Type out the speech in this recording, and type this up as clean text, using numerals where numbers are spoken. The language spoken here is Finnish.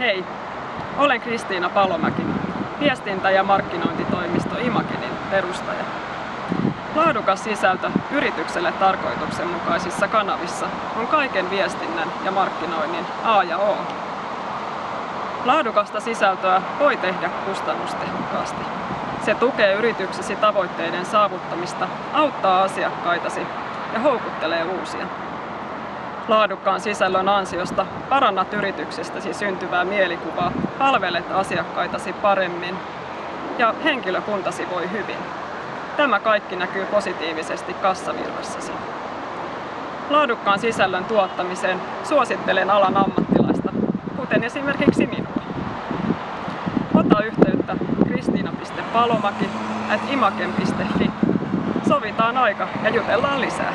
Hei, olen Kristiina Palomäki, viestintä- ja markkinointitoimisto Imagenin perustaja. Laadukas sisältö yritykselle tarkoituksenmukaisissa kanavissa on kaiken viestinnän ja markkinoinnin A ja O. Laadukasta sisältöä voi tehdä kustannustehokkaasti. Se tukee yrityksesi tavoitteiden saavuttamista, auttaa asiakkaitasi ja houkuttelee uusia. Laadukkaan sisällön ansiosta parannat yrityksestäsi syntyvää mielikuvaa, palvelet asiakkaitasi paremmin ja henkilökuntasi voi hyvin. Tämä kaikki näkyy positiivisesti kassavirrassasi. Laadukkaan sisällön tuottamiseen suosittelen alan ammattilaista, kuten esimerkiksi minua. Ota yhteyttä kristiina.palomäki@imagen.fi. Sovitaan aika ja jutellaan lisää.